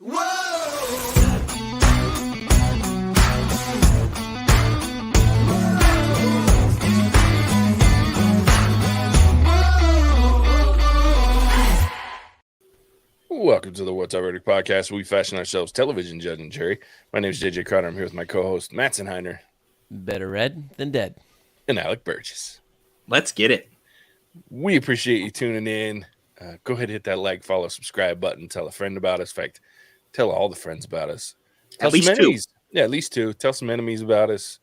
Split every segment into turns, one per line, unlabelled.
Welcome to the What's Up Verdict podcast, where we fashion ourselves television judge and jury. My name is JJ Crowder. I'm here with my co-host, Mattson.
Better read than dead.
And Alec Burgess.
Let's get it.
We appreciate you tuning in. Go ahead and hit that like, follow, subscribe button. Tell a friend about us. In fact, tell all the friends about us. Tell
at least
some enemies.
2.
Yeah, at least 2. Tell some enemies about us.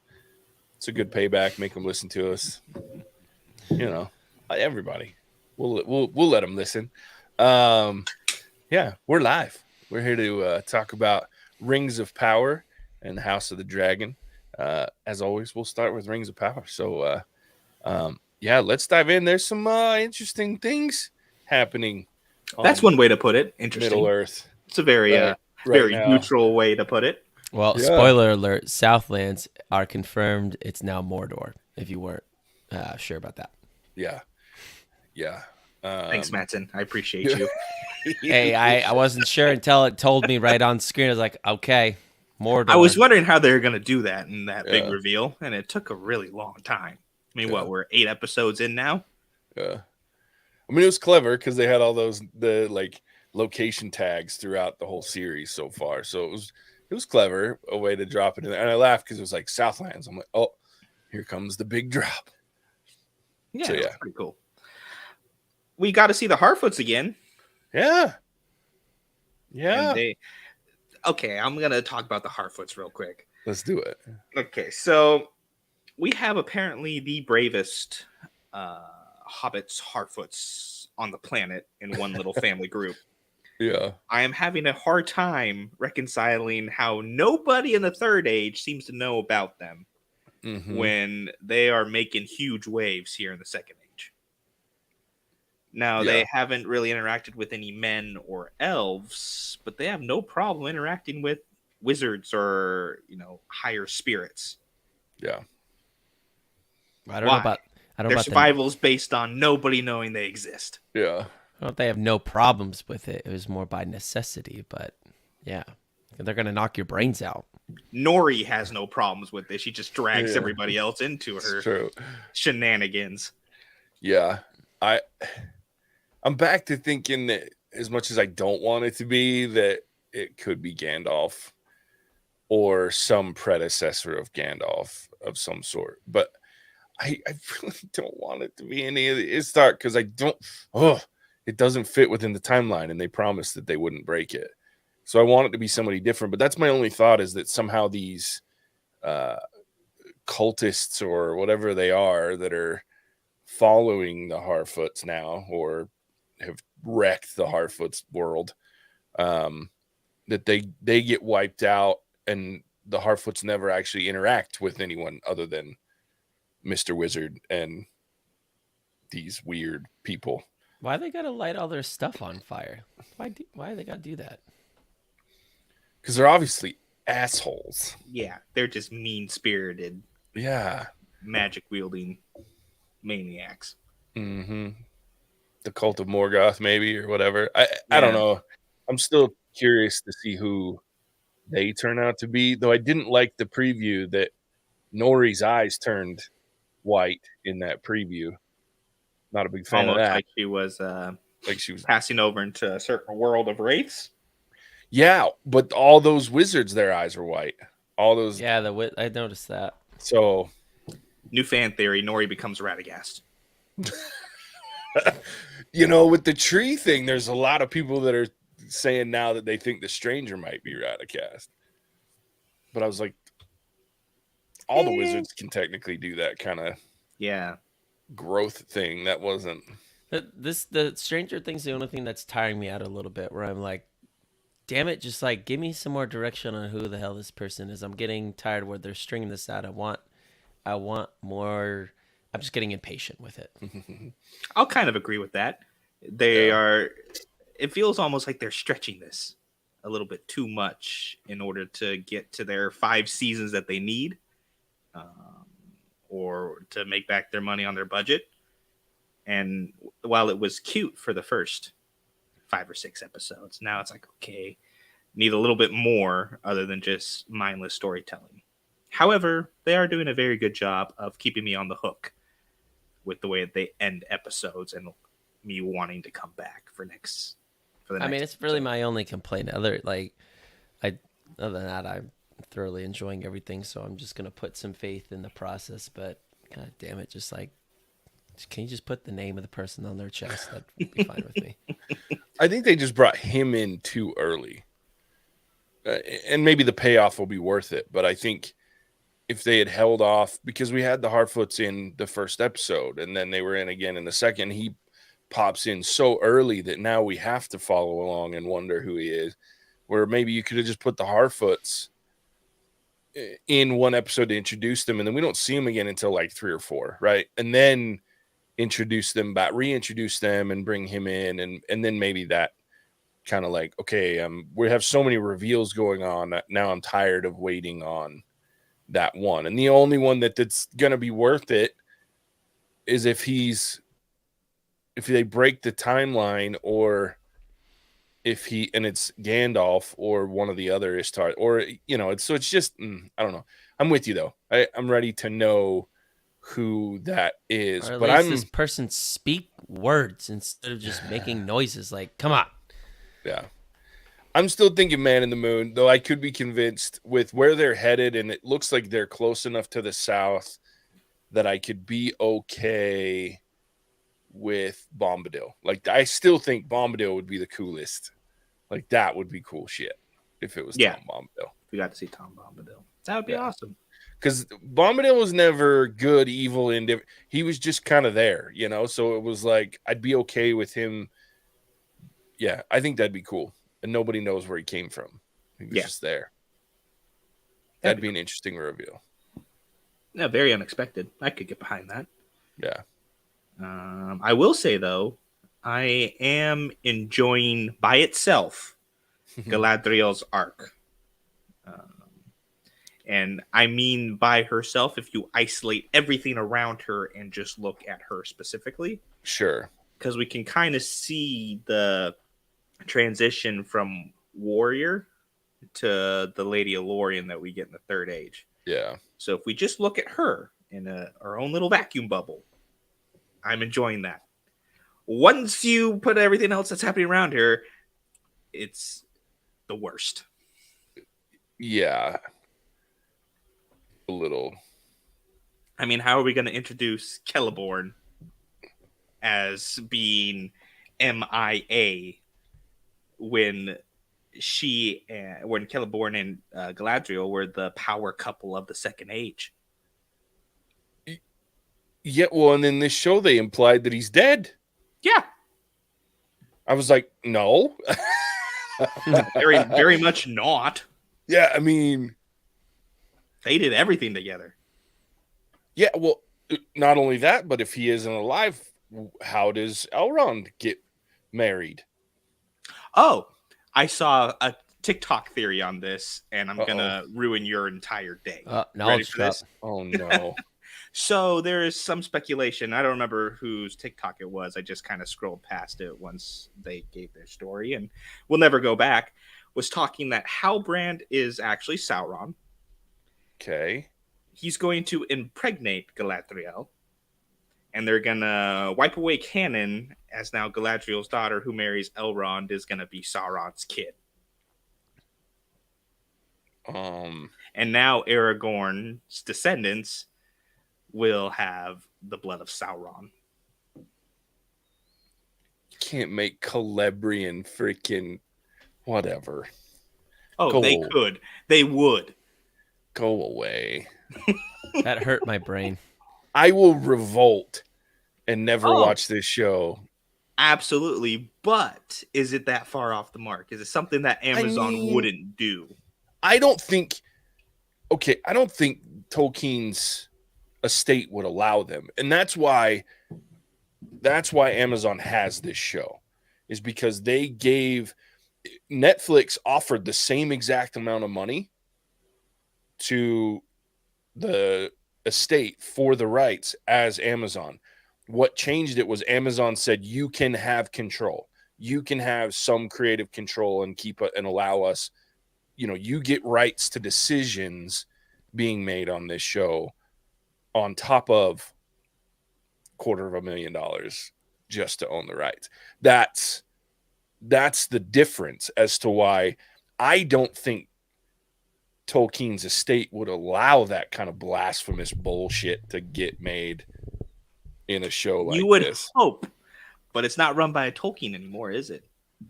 It's a good payback. Make them listen to us. You know, everybody. We'll let them listen. Yeah, we're live. We're here to talk about Rings of Power and the House of the Dragon. As always, we'll start with Rings of Power. So, yeah, let's dive in. There's some interesting things happening.
That's one way to put it. Interesting.
Middle Earth.
It's a very, very neutral way to put it.
Well,
Yeah.
Spoiler alert, Southlands are confirmed. It's now Mordor, if you weren't sure about that.
Yeah.
Thanks, Mattson. I appreciate you.
Hey, I wasn't sure until it told me right on screen. I was like, okay, Mordor.
I was wondering how they were going to do that in that big
Yeah.
reveal, and it took a really long time. I mean,
Yeah.
we're 8 episodes in now?
Yeah. I mean, it was clever because they had all the location tags throughout the whole series so far. So it was clever, a way to drop it in there. And I laughed because it was like Southlands. I'm like, oh, here comes the big drop.
Yeah,
So,
it's pretty cool. We got to see the Harfoots again.
Yeah.
And okay, I'm going to talk about the Harfoots real quick.
Let's do it.
Okay, so we have apparently the bravest hobbits, Harfoots on the planet in one little family group.
Yeah.
I am having a hard time reconciling how nobody in the Third Age seems to know about them when they are making huge waves here in the Second Age. Now, they haven't really interacted with any men or elves, but they have no problem interacting with wizards or, higher spirits.
Yeah.
I don't know about
Their survival is based on nobody knowing they exist.
Yeah.
I don't know if they have no problems with it. It was more by necessity, but yeah. They're going to knock your brains out.
Nori has no problems with this. She just drags everybody else into her shenanigans.
Yeah. I'm back to thinking that as much as I don't want it to be, that it could be Gandalf or some predecessor of Gandalf of some sort. But I really don't want it to be any of the Istar because it doesn't fit within the timeline, and they promised that they wouldn't break it. So I want it to be somebody different. But that's my only thought, is that somehow these cultists or whatever they are that are following the Harfoots now, or have wrecked the Harfoots world, that they get wiped out, and the Harfoots never actually interact with anyone other than Mr. Wizard and these weird people.
Why they got to light all their stuff on fire? Why they got to do that?
Because they're obviously assholes.
Yeah, they're just mean-spirited, magic-wielding maniacs.
Mm-hmm. The Cult of Morgoth, maybe, or whatever. I don't know. I'm still curious to see who they turn out to be, though I didn't like the preview that Nori's eyes turned white in that preview. Not a big fan of that.
Like she was passing over into a certain world of wraiths.
Yeah, but all those wizards, their eyes were white. All those.
Yeah, I noticed that.
So,
new fan theory: Nori becomes Radagast.
With the tree thing, there's a lot of people that are saying now that they think the stranger might be Radagast. But I was like, all the wizards can technically do that kind of growth thing. That wasn't.
The stranger thing's the only thing that's tiring me out a little bit, where I'm like, damn it, just like give me some more direction on who the hell this person is. I'm getting tired where they're stringing this out. I want more. I'm just getting impatient with it.
I'll kind of agree with that. They are. It feels almost like they're stretching this a little bit too much in order to get to their 5 seasons that they need, or to make back their money on their budget. And while it was cute for the first 5 or 6 episodes, now it's like, okay, need a little bit more other than just mindless storytelling. However, they are doing a very good job of keeping me on the hook with the way they end episodes and me wanting to come back for the next.
I mean, it's really my only complaint. Other than that, I'm thoroughly enjoying everything. So I'm just gonna put some faith in the process. But god damn it, can you just put the name of the person on their chest? That'd be fine with me.
I think they just brought him in too early, and maybe the payoff will be worth it. But I think if they had held off, because we had the Harfoots in the first episode, and then they were in again in the second, he pops in so early that now we have to follow along and wonder who he is. Where maybe you could have just put the Harfoots in one episode to introduce them, and then we don't see them again until like 3 or 4, right? And then introduce them back, reintroduce them, and bring him in, and then maybe that kind of like, okay, we have so many reveals going on that now I'm tired of waiting on that one. And the only one that's gonna be worth it is if they break the timeline, or if it's Gandalf or one of the other Ishtar, or it's just I don't know. I'm with you though. I'm ready to know who that is.
Or at
but
least this person speak words instead of just making noises. Like, come on.
Yeah. I'm still thinking Man in the Moon, though I could be convinced with where they're headed, and it looks like they're close enough to the south that I could be okay with Bombadil. Like, I still think Bombadil would be the coolest. Like, that would be cool shit if it was Tom Bombadil.
We got to see Tom Bombadil. That would be awesome.
Because Bombadil was never good, evil, and he was just kind of there, So it was like, I'd be okay with him. Yeah, I think that'd be cool. And nobody knows where he came from. He was just there. That'd be an interesting reveal.
Yeah, very unexpected. I could get behind that.
Yeah.
I will say, though, I am enjoying by itself Galadriel's arc. And I mean by herself if you isolate everything around her and just look at her specifically.
Sure.
Because we can kind of see the transition from warrior to the Lady Elorian that we get in the Third Age.
Yeah.
So if we just look at her in our own little vacuum bubble, I'm enjoying that. Once you put everything else that's happening around her, it's the worst.
Yeah. A little.
I mean, how are we going to introduce Celeborn as being MIA when Celeborn and Galadriel were the power couple of the Second Age?
Yeah, well, and in this show they implied that he's dead.
Yeah.
I was like, no.
Very, very much not.
Yeah, I mean,
they did everything together.
Yeah, well, not only that, but if he isn't alive, how does Elrond get married?
Oh, I saw a TikTok theory on this, and I'm going to ruin your entire day.
Ready for this?
Oh, no.
So there is some speculation. I don't remember whose TikTok it was. I just kind of scrolled past it once they gave their story, and we'll never go back. Was talking that Halbrand is actually Sauron.
Okay.
He's going to impregnate Galadriel, and they're going to wipe away canon as now Galadriel's daughter, who marries Elrond, is going to be Sauron's kid. And now Aragorn's descendants will have the blood of Sauron.
Can't make Celebrian freaking whatever.
Oh, they could. They would.
Go away.
That hurt my brain.
I will revolt and never watch this show.
Absolutely. But is it that far off the mark? Is it something that Amazon wouldn't do?
I don't think Tolkien's estate would allow them. And that's why Amazon has this show, is because Netflix offered the same exact amount of money to the estate for the rights as Amazon. What changed it was Amazon said, you can have control. You can have some creative control and keep it and allow us you get rights to decisions being made on this show on top of $250,000 just to own the rights. That's the difference as to why I don't think Tolkien's estate would allow that kind of blasphemous bullshit to get made in a show like this.
You would hope, but it's not run by a Tolkien anymore, is it?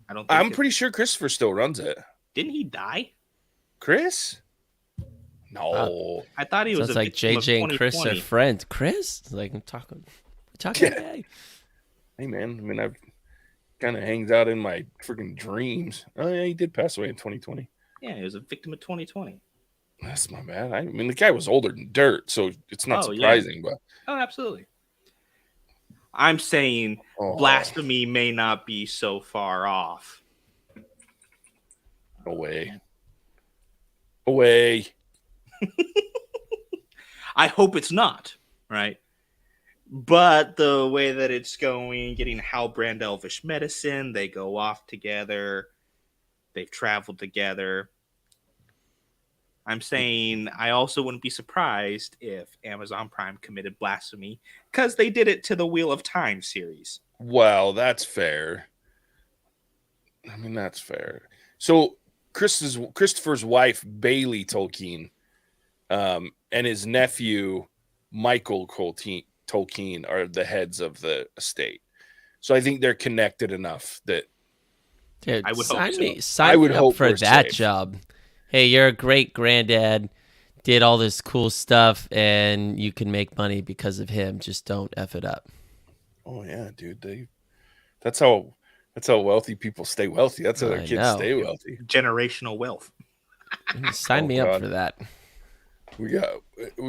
I don't.
I'm pretty sure Christopher still runs it.
Didn't he die?
Chris? No.
I thought he was.
Sounds like JJ and Chris are friends. Chris? Like I'm talking today.
Hey man, I mean I've kind of hangs out in my freaking dreams. Oh yeah, he did pass away in 2020.
Yeah, he was a victim of 2020.
That's my bad. I mean the guy was older than dirt, so it's not surprising, but
absolutely. I'm saying blasphemy may not be so far off.
Away.
I hope it's not, right? But the way that it's going, getting Halbrand Elvish medicine, they go off together. They've traveled together. I'm saying I also wouldn't be surprised if Amazon Prime committed blasphemy because they did it to the Wheel of Time series.
Well, that's fair. I mean, that's fair. So Christopher's wife, Bailey Tolkien, and his nephew, Michael Tolkien, are the heads of the estate. So I think they're connected enough that
Dude,
I would
sign
hope
me,
so.
sign
I would
me
hope
up for
we're
that
safe.
job. Hey, you're a great granddad, did all this cool stuff, and you can make money because of him. Just don't F it up.
Oh yeah, dude. That's how wealthy people stay wealthy. That's how their kids stay wealthy.
Generational wealth.
Sign me up for that.
We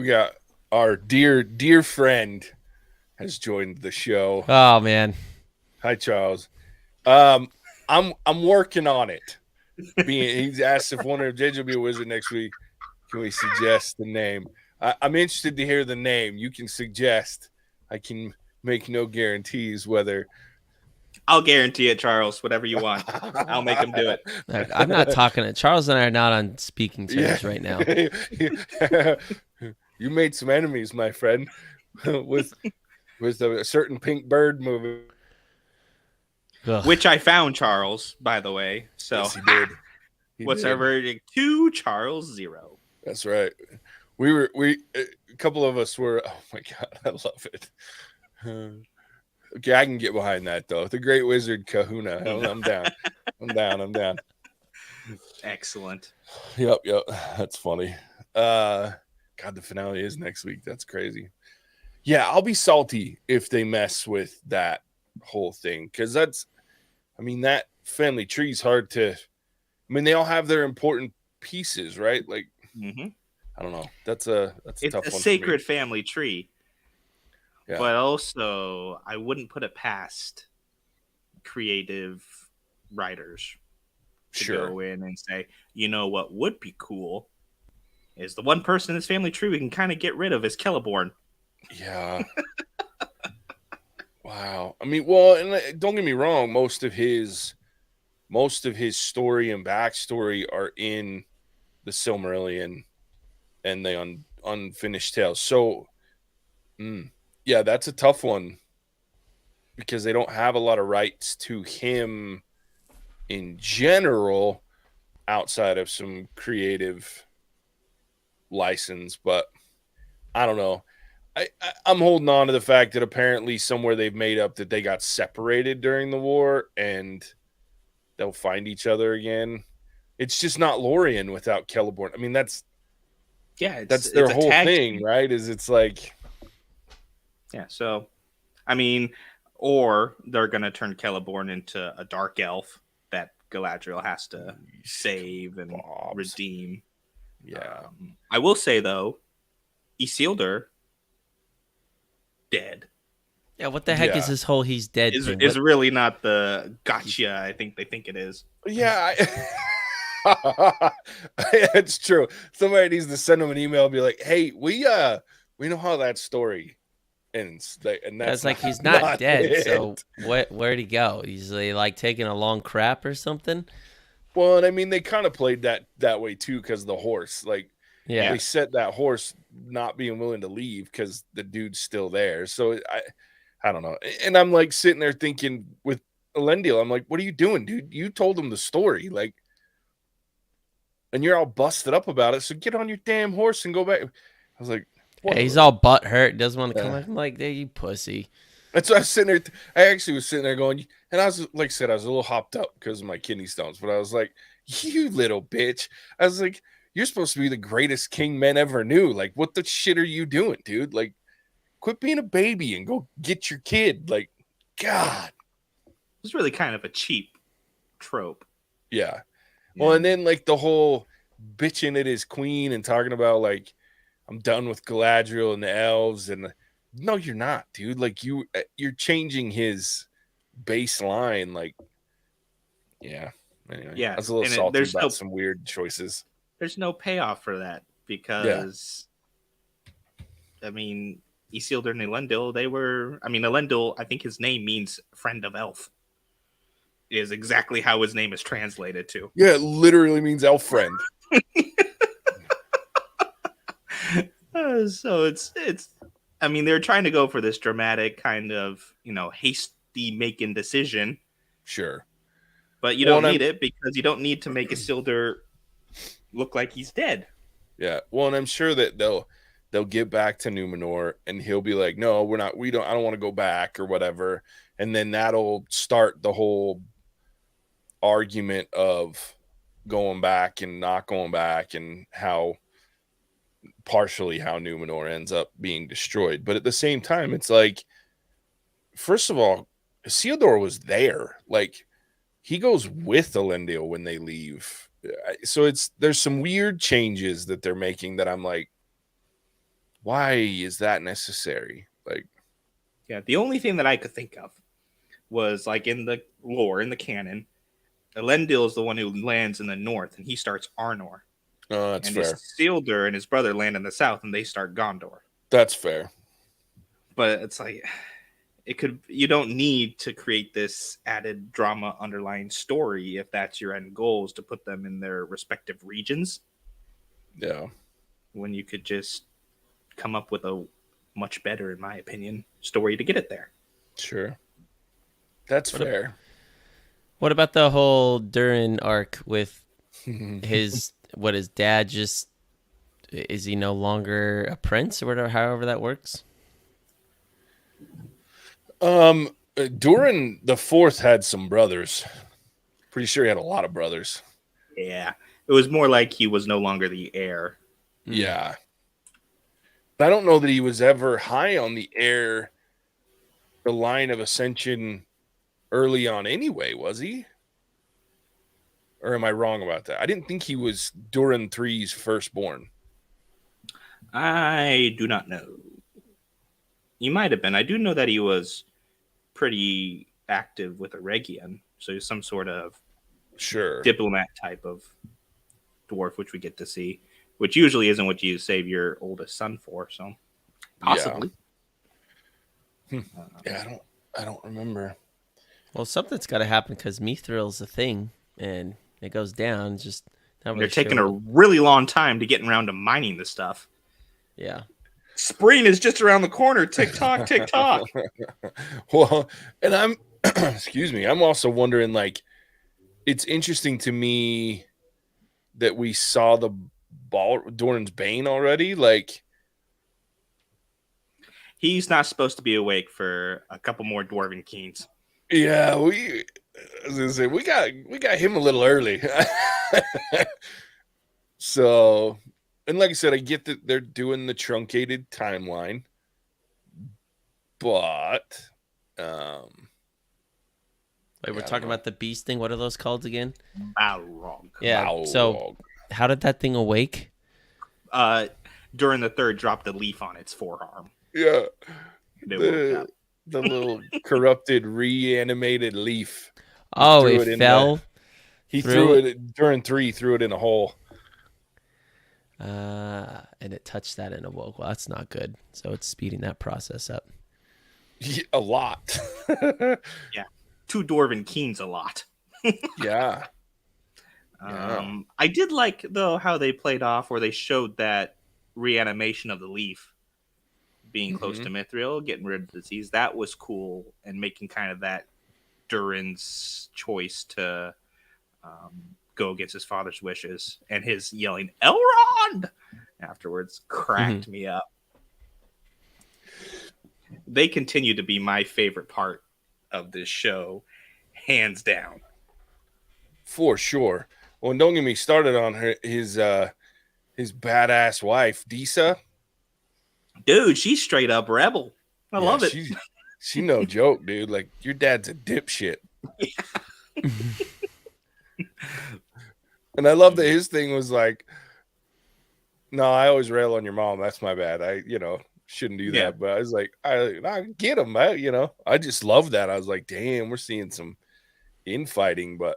got our dear friend has joined the show.
Oh man.
Hi, Charles. I'm working on it. He's asked if one of JJ will be a wizard next week. Can we suggest the name? I'm interested to hear the name. You can suggest. I can make no guarantees whether.
I'll guarantee it, Charles. Whatever you want, I'll make him do it.
I'm not talking to Charles and I are not on speaking terms right now.
You made some enemies, my friend, with a certain Pink Bird movie.
Ugh.
Oh.
Which I found, Charles, by the way. So
Yes, he did.
What's our verdict? 2, Charles 0.
That's right. A couple of us were. Oh my god, I love it. Okay, I can get behind that though. The Great Wizard Kahuna. I'm down. I'm down.
Excellent.
Yep. That's funny. God, the finale is next week. That's crazy. Yeah, I'll be salty if they mess with that whole thing because that family tree's hard to. I mean, they all have their important pieces, right? Like, I don't know. That's a tough one.
It's a sacred family tree.
Yeah.
But also, I wouldn't put it past creative writers to go in and say, you know what would be cool is the one person in this family tree we can kind of get rid of is Celeborn.
Yeah. Wow. I mean, well, and don't get me wrong, most of his story and backstory are in the Silmarillion and the unfinished tales. So, yeah, that's a tough one because they don't have a lot of rights to him in general outside of some creative license. But I don't know. I'm holding on to the fact that apparently somewhere they've made up that they got separated during the war and they'll find each other again. It's just not Lorien without Celeborn. I mean, that's their whole thing, right? Is it's like,
yeah. So, I mean, or they're gonna turn Celeborn into a dark elf that Galadriel has to save and redeem.
Yeah.
I will say though, Isildur dead.
Yeah, what the heck is this whole he's dead thing?
Is really not the gotcha I think they think it is.
Yeah, it's true. Somebody needs to send them an email and be like, "Hey, we know how that story ends." And that's
like he's not dead.
It.
So where'd he go? He's like taking a long crap or something.
Well, and I mean, they kind of played that way too because the horse, like,
Yeah.
they set that horse not being willing to leave because the dude's still there. So I don't know. And I'm like sitting there thinking with Elendil, I'm like, what are you doing, dude? You told him the story, like, and you're all busted up about it. So get on your damn horse and go back. I was like, what?
He's all butt hurt, doesn't want to come
Yeah.
back. I'm like, there, you pussy.
That's what I was sitting there. I actually was sitting there going, and I was like I said, I was a little hopped up because of my kidney stones, but I was like, you little bitch. I was like, you're supposed to be the greatest king men ever knew. Like, what the shit are you doing, dude? Like, quit being a baby and go get your kid. Like, God.
It's really kind of a cheap trope.
Yeah. Well, and then like the whole bitching at his queen and talking about like, I'm done with Galadriel and the elves, and no, you're not, dude. Like you're changing his baseline. Like, yeah. Anyway,
Yeah,
I was a little
and
salty
there's
about
no-
some weird choices.
There's no payoff for that because, I mean, Isildur and Elendil, Elendil, I think his name means friend of elf. Is exactly how his name is translated to.
Yeah, it literally means elf friend.
So it's. I mean, they're trying to go for this dramatic kind of hasty making decision,
Sure.
but you don't need it because you don't need to make Isildur look like he's dead.
Yeah. Well, and I'm sure that they'll get back to Numenor and he'll be like, no, I don't want to go back or whatever. And then that'll start the whole argument of going back and not going back and partially how Numenor ends up being destroyed. But at the same time, it's like, first of all, Isildur was there. Like, he goes with Elendil when they leave. So there's some weird changes that they're making that I'm like, why is that necessary? Like,
yeah, the only thing that I could think of was like in the lore, in the canon, Elendil is the one who lands in the north and he starts Arnor.
oh, that's
and
fair.
Isildur and his brother land in the south and they start Gondor.
That's fair.
But it's like you don't need to create this added drama underlying story if that's your end goal, is to put them in their respective regions.
Yeah.
When you could just come up with a much better, in my opinion, story to get it there.
Sure. That's fair.
What about the whole Durin arc with his dad just, is he no longer a prince or whatever, however that works?
Durin the Fourth had some brothers. Pretty sure he had a lot of brothers.
Yeah. It was more like he was no longer the heir.
Yeah. I don't know that he was ever high on the line of ascension early on anyway, was he? Or am I wrong about that? I didn't think he was Durin III's firstborn.
I do not know. He might have been. I do know that he was pretty active with Eregion, so he's some sort of diplomat type of dwarf, which we get to see, which usually isn't what you save your oldest son for. So possibly.
Yeah, I don't remember.
Well, something's got to happen because Mithril's a thing, and it goes down. Just
they're taking a really long time to get around to mining this stuff.
Yeah.
Spring is just around the corner. Tick tock, tick tock.
Well, and I'm excuse me, I'm also wondering, like, it's interesting to me that we saw the Doran's Bane already. Like,
he's not supposed to be awake for a couple more Dwarven Kings.
Yeah, I was gonna say we got him a little early. So, and like I said, I get that they're doing the truncated timeline, but
wait, we're talking about the beast thing. What are those called again?
Balrog.
Yeah.
Balrog.
So, how did that thing awake?
During the third, dropped a leaf on its forearm.
Yeah.
The
little corrupted, reanimated leaf.
Oh, it fell.
He threw it during 3. Threw it in a hole.
And it touched that and awoke. Well, that's not good. So it's speeding that process up.
Yeah, a lot.
Yeah, 2 Dwarven Kings, a lot.
Yeah.
I did like, though, how they played off where they showed that reanimation of the leaf being close to Mithril, getting rid of the disease. That was cool, and making kind of that Durin's choice to go against his father's wishes, and his yelling Elrond afterwards cracked me up. They continue to be my favorite part of this show, hands down.
For sure. Well, and don't get me started on his badass wife, Disa.
Dude, she's straight up rebel. I love it.
She no joke, dude. Like, your dad's a dipshit. And I love that his thing was like, no, I always rail on your mom. That's my bad. I shouldn't do that.
Yeah.
But I was like, I get him. I just love that. I was like, damn, we're seeing some infighting, but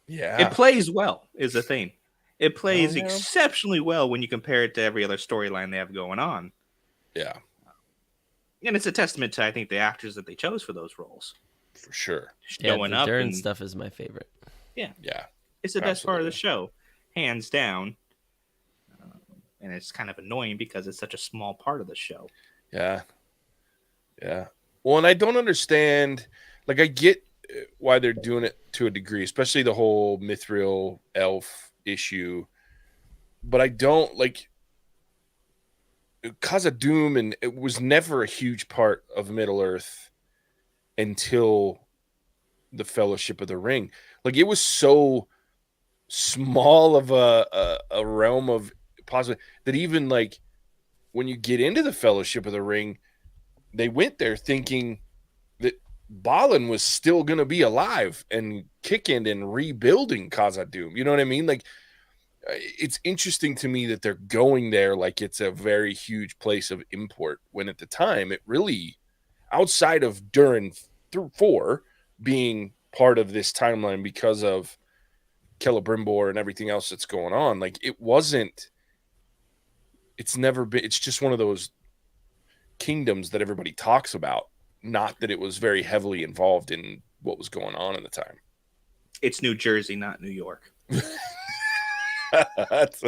yeah.
It plays well, is the thing. It plays exceptionally well when you compare it to every other storyline they have going on.
Yeah.
And it's a testament to, I think, the actors that they chose for those roles.
For sure.
Showing
the
up
Durin
and
stuff is my favorite.
Yeah.
Yeah.
It's the best part of the show, hands down. And it's kind of annoying because it's such a small part of the show.
Yeah. Yeah. Well, and I don't understand. Like, I get why they're doing it to a degree, especially the whole Mithril elf issue. But I don't like Khazad-dûm, and it was never a huge part of Middle Earth until the Fellowship of the Ring. Like, it was so small of a realm of possible that even like when you get into the Fellowship of the Ring, they went there thinking that Balin was still going to be alive and kicking and rebuilding Khazad-dûm. You know what I mean? Like, it's interesting to me that they're going there like it's a very huge place of import, when at the time it really, outside of Durin 4 being part of this timeline because of Celebrimbor and everything else that's going on, like, it's never been, it's just one of those kingdoms that everybody talks about, not that it was very heavily involved in what was going on at the time.
It's New Jersey, not New York.
That's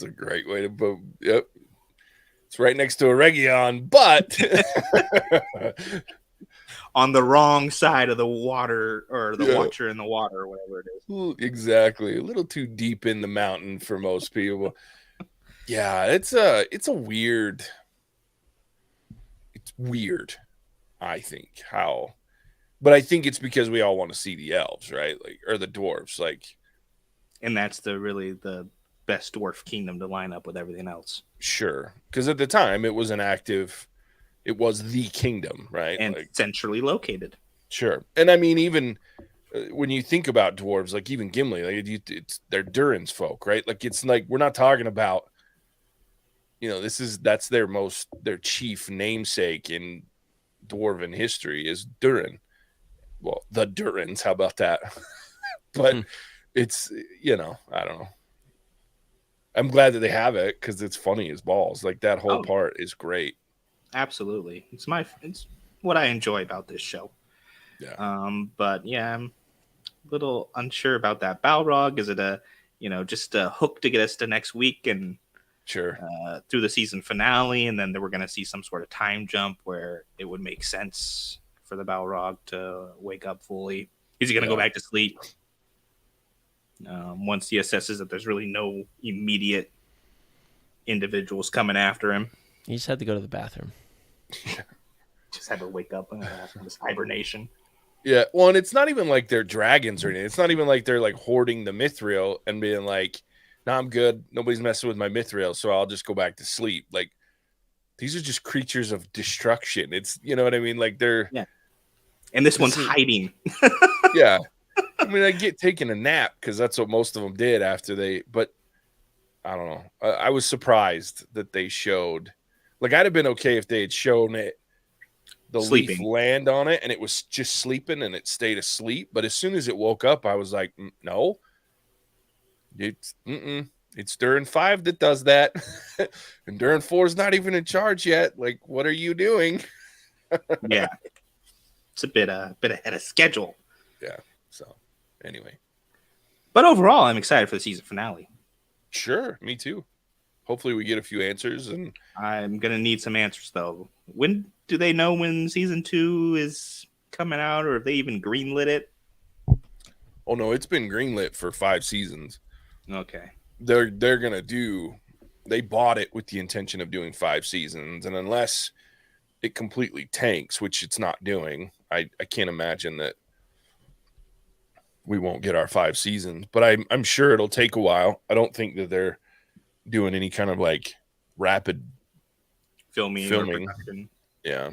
a great way to put. Yep, it's right next to a Region, but
on the wrong side of the water, or the Watcher in the water, or whatever it is.
Exactly, a little too deep in the mountain for most people. Yeah, it's weird. It's weird, I think, how, but I think it's because we all want to see the elves, right? Like, or the dwarves, like.
And that's really the best dwarf kingdom to line up with everything else.
Sure. Because at the time, it was it was the kingdom, right?
And
like,
centrally located. Sure.
And I mean, even when you think about dwarves, like even Gimli, like they're Durin's folk, right? Like, it's like, we're not talking about, that's their chief namesake in dwarven history is Durin. Well, the Durins, how about that? But it's, I don't know. I'm glad that they have it because it's funny as balls. Like, that whole part is great.
Absolutely. It's what I enjoy about this show.
Yeah.
But yeah, I'm a little unsure about that Balrog. Is it just a hook to get us to next week and
sure
through the season finale, and then we're going to see some sort of time jump where it would make sense for the Balrog to wake up fully? Is he going to go back to sleep? Once he assesses that there's really no immediate individuals coming after him.
He just had to go to the bathroom.
Just had to wake up and this hibernation.
Yeah, well, and it's not even like they're dragons or anything. It's not even like they're like hoarding the mithril and being like, "Nah, I'm good. Nobody's messing with my mithril, so I'll just go back to sleep." Like, these are just creatures of destruction. It's, you know what I mean? Like, they're
and this one's hiding.
Yeah. I mean, I get taking a nap because that's what most of them did after but I don't know. I was surprised that they showed, like, I'd have been okay if they had shown it, the leaf land on it and it was just sleeping and it stayed asleep. But as soon as it woke up, I was like, no, it's Durin 5 that does that. And Durin 4 is not even in charge yet. Like, what are you doing?
Yeah. It's a bit ahead of schedule.
Yeah. So anyway.
But overall, I'm excited for the season finale.
Sure, me too. Hopefully we get a few answers, and
I'm gonna need some answers though. When do they know when season 2 is coming out, or if they even greenlit it?
oh no, it's been greenlit for 5 seasons.
Okay.
They're gonna do. They bought it with the intention of doing 5 seasons, and unless it completely tanks, which it's not doing, I can't imagine that we won't get our 5 seasons. But I'm sure it'll take a while. I don't think that they're doing any kind of like rapid
Filming. Or production.
Yeah.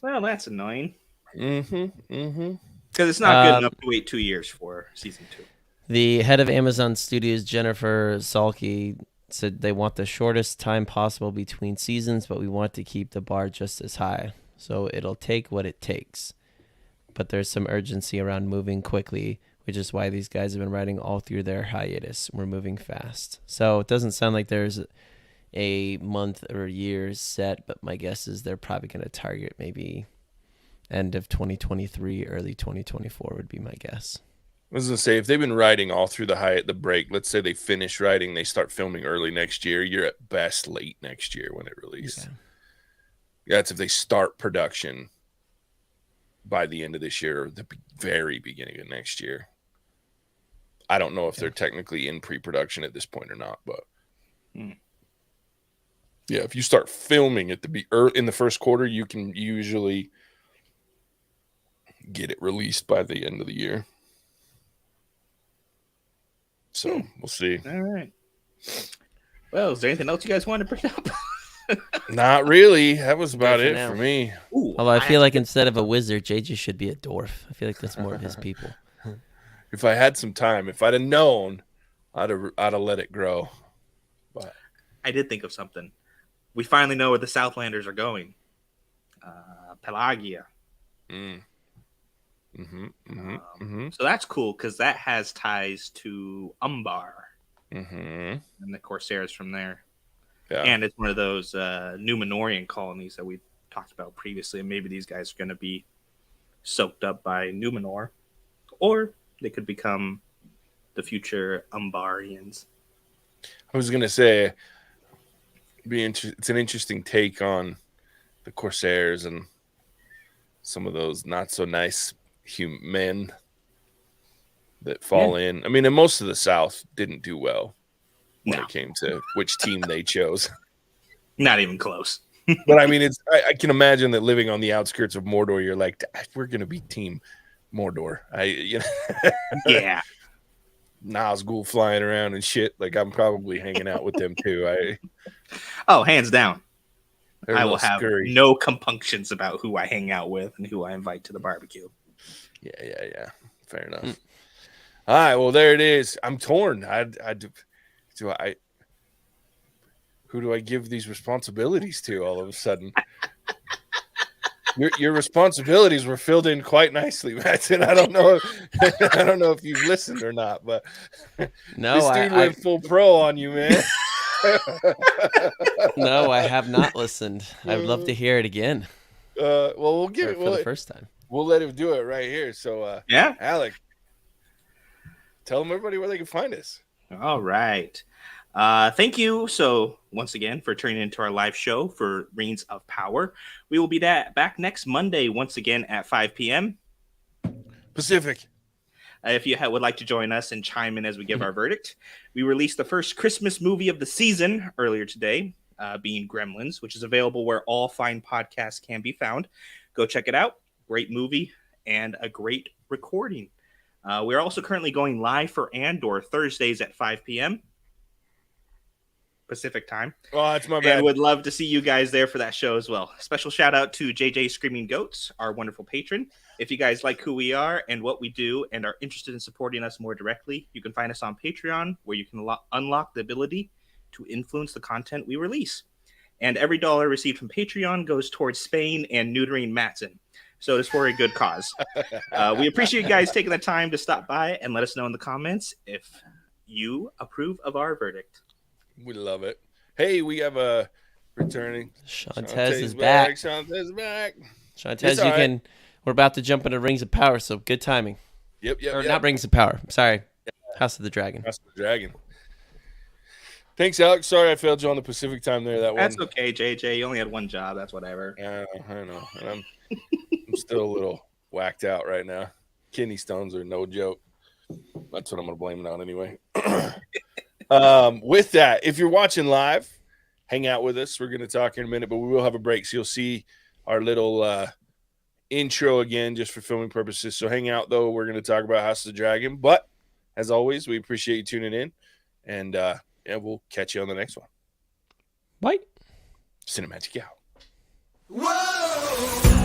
Well, that's annoying.
Mm-hmm.
Because it's not good enough to wait 2 years for season 2.
The head of Amazon Studios, Jennifer Salke, said they want the shortest time possible between seasons, but we want to keep the bar just as high. So it'll take what it takes. But there's some urgency around moving quickly, which is why these guys have been writing all through their hiatus. We're moving fast. So it doesn't sound like there's a month or years set, but my guess is they're probably going to target maybe end of 2023, early 2024 would be my guess.
I was gonna say, if they've been writing all through the break, let's say they finish writing, they start filming early next year, you're at best late next year when it releases.
Okay.
That's if they start production by the end of this year or the very beginning of next year. I don't know if they're technically in pre-production at this point or not, but yeah, if you start filming at in the first quarter, you can usually get it released by the end of the year. So we'll see.
All right. Well, is there anything else you guys want to bring up?
Not really. That was about
for
it
now.
for me.
Ooh,
Although I feel like instead of a wizard, JJ should be a dwarf. I feel like that's more of his people.
If I had some time, if I'd have known, I'd have let it grow. But
I did think of something. We finally know where the Southlanders are going. Pelagia. So that's cool because that has ties to Umbar and the Corsairs from there.
Yeah.
And it's one of those Numenorian colonies that we talked about previously. And maybe these guys are going to be soaked up by Numenor, or they could become the future Umbarians.
I was gonna say, it's an interesting take on the Corsairs and some of those not so nice men that fall in. I mean, and most of the South didn't do well when it came to which team they chose.
Not even close.
But I mean, I can imagine that living on the outskirts of Mordor, you're like, we're gonna be team Mordor.
Yeah.
Nazgul flying around and shit. Like, I'm probably hanging out with them too.
Oh, hands down. I will have
scurry.
no compunctions about who I hang out with and who I invite to the barbecue.
Yeah. Fair enough. All right, well, there it is. I'm torn. Who do I give these responsibilities to all of a sudden? Your responsibilities were filled in quite nicely, Mattson. I don't know if you've listened or not, but
No,
this dude went full pro on you, man.
No, I have not listened. I would love to hear it again.
Well, we'll give it
for the first time.
We'll let him do it right here. So,
yeah,
Alec, tell them everybody where they can find us.
All right. Thank you. So once again for tuning into our live show for Rings of Power. We will be back next Monday once again at 5 p.m.
Pacific.
If you would like to join us and chime in as we give our verdict, we released the first Christmas movie of the season earlier today, being Gremlins, which is available where all fine podcasts can be found. Go check it out. Great movie and a great recording. We're also currently going live for Andor Thursdays at 5 p.m. Pacific time.
Oh, that's my bad.
And would love to see you guys there for that show as well. Special shout out to JJ Screaming Goats, our wonderful patron. If you guys like who we are and what we do and are interested in supporting us more directly, you can find us on Patreon, where you can unlock the ability to influence the content we release. And every dollar received from Patreon goes towards Spain and neutering Mattson. So it's for a good cause. We appreciate you guys taking the time to stop by and let us know in the comments if you approve of our verdict.
We love it. Hey, we have a returning.
Shantez is back.
Shantez is back.
Shantez, we're about to jump into Rings of Power, so good timing.
Yep.
Not Rings of Power. Sorry. House of the Dragon.
House of the Dragon. Thanks, Alec. Sorry I failed you on the Pacific time there.
That's okay, JJ. You only had one job. That's whatever.
I know. And I'm still a little whacked out right now. Kidney stones are no joke. That's what I'm going to blame it on anyway. With that, if you're watching live, hang out with us. We're going to talk in a minute, but we will have a break. So you'll see our little intro again just for filming purposes. So hang out, though. We're going to talk about House of the Dragon. But as always, we appreciate you tuning in. And we'll catch you on the next one.
Bye.
Cinematic out.
Whoa!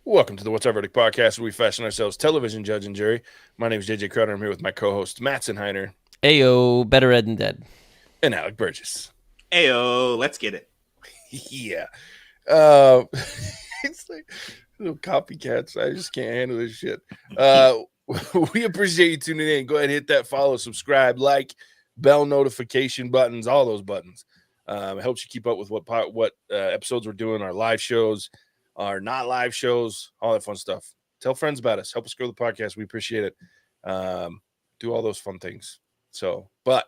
Welcome to the What's Our Verdict podcast, where we fashion ourselves television judge and jury. My name is JJ Crowder. I'm here with my co-host, Mattson and JJ.
Ayo, better Ed than dead.
And Alec Burgess.
Ayo, let's get it.
Yeah. It's like little copycats. I just can't handle this shit. We appreciate you tuning in. Go ahead and hit that follow, subscribe, like, bell notification buttons, all those buttons. It helps you keep up with what episodes we're doing, our live shows, our not live shows, all that fun stuff. Tell friends about us. Help us grow the podcast. We appreciate it. Do all those fun things. So, but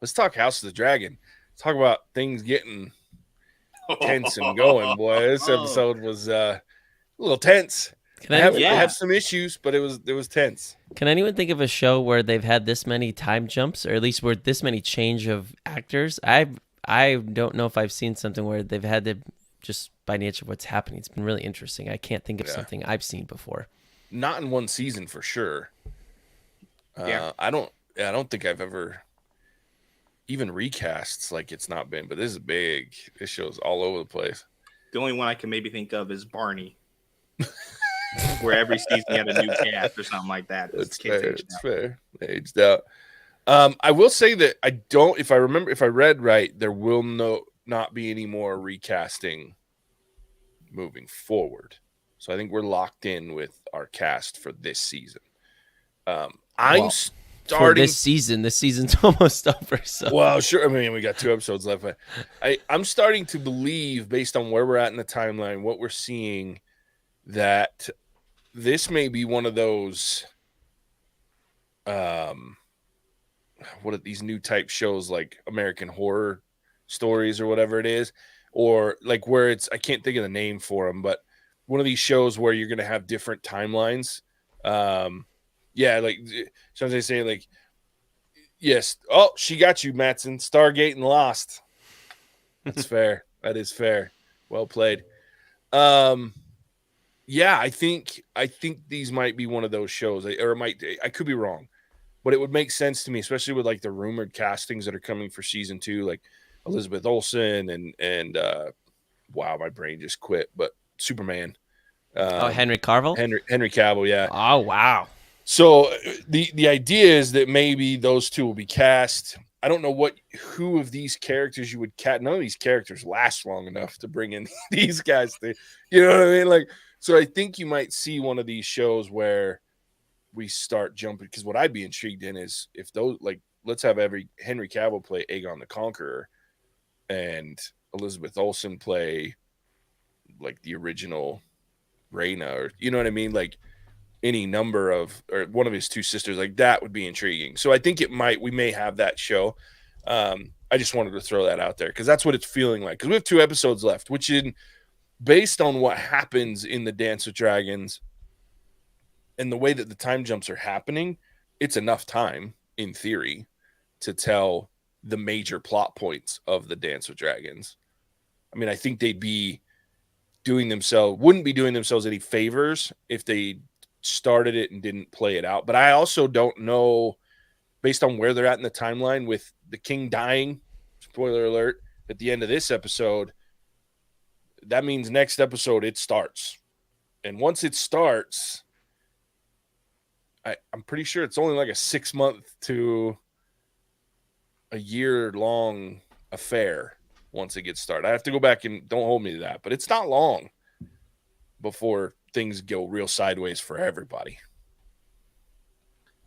let's talk House of the Dragon. Let's talk about things getting tense and going, boy. This episode was a little tense. I have some issues, but it was tense.
Can anyone think of a show where they've had this many time jumps, or at least where this many change of actors? I don't know if I've seen something where they've had to, just by nature of what's happening. It's been really interesting. I can't think of something I've seen before.
Not in one season for sure. I don't think I've ever even recasts like it's not been, but this is big. This show's all over the place.
The only one I can maybe think of is Barney, where every season you had a new cast or something like that.
It's fair. It's fair. Aged out. I will say that I don't. If I read right, there will not be any more recasting moving forward. So I think we're locked in with our cast for this season. I'm starting
for this season. This season's almost over. So
well, sure. I mean, we got 2 episodes left. But I'm starting to believe, based on where we're at in the timeline, what we're seeing, that this may be one of those what are these new type shows like American Horror Stories or whatever it is, or like where it's, I can't think of the name for them, but one of these shows where you're going to have different timelines. Like sometimes they say like, yes, oh, she got you, Mattson, Stargate and Lost. That's fair. That is fair. Well played. I think these might be one of those shows, or I could be wrong, but it would make sense to me, especially with like the rumored castings that are coming for season 2, like Elizabeth Olsen and wow, my brain just quit, but Superman.
Henry Cavill?
Henry Cavill, yeah.
Oh, wow.
So the idea is that maybe those 2 will be cast. I don't know who of these characters you would cast. None of these characters last long enough to bring in these guys. You know what I mean? Like, so I think you might see one of these shows where we start jumping. Because what I'd be intrigued in is if those, like, let's have Henry Cavill play Aegon the Conqueror, and Elizabeth Olsen play like the original Rhaena, or you know what I mean? Like any number of, or one of his 2 sisters, like that would be intriguing. So I think we may have that show. I just wanted to throw that out there because that's what it's feeling like. Because we have 2 episodes left, based on what happens in the Dance with Dragons and the way that the time jumps are happening, it's enough time in theory to tell the major plot points of the Dance with Dragons. I mean, I think wouldn't be doing themselves any favors if they started it and didn't play it out. But I also don't know, based on where they're at in the timeline with the king dying, spoiler alert, at the end of this episode, that means next episode it starts. And once it starts, I'm pretty sure it's only like a 6-month to a year-long affair once it gets started. I have to go back and don't hold me to that, but it's not long before things go real sideways for everybody.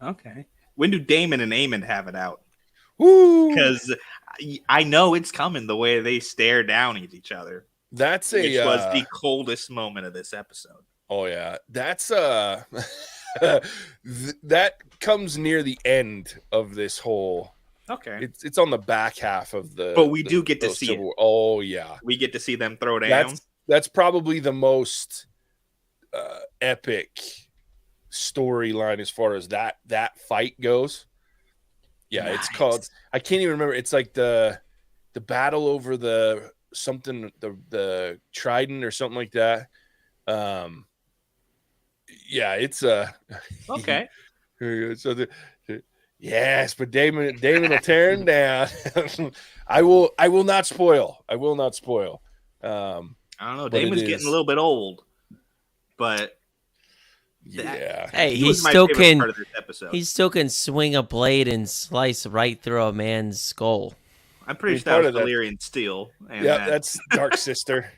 Okay. When do Damon and Aemond have it out? because I know it's coming the way they stare down at each other.
That's
which was the coldest moment of this episode.
Oh yeah, that's that comes near the end of this whole.
Okay,
it's on the back half of the.
But we do get to see it.
Oh yeah,
we get to see them throw down.
That's probably the most epic storyline as far as that fight goes. Yeah, nice. It's called. I can't even remember. It's like the battle over the trident or something like that. Yeah, it's
okay.
So yes, but Damon will tear him down. I will not spoil. I will not spoil.
I don't know. Damon's getting a little bit old, but
yeah.
Hey, he still can swing a blade and slice right through a man's skull.
I'm pretty sure that was Valyrian steel.
Yeah, that's Dark Sister.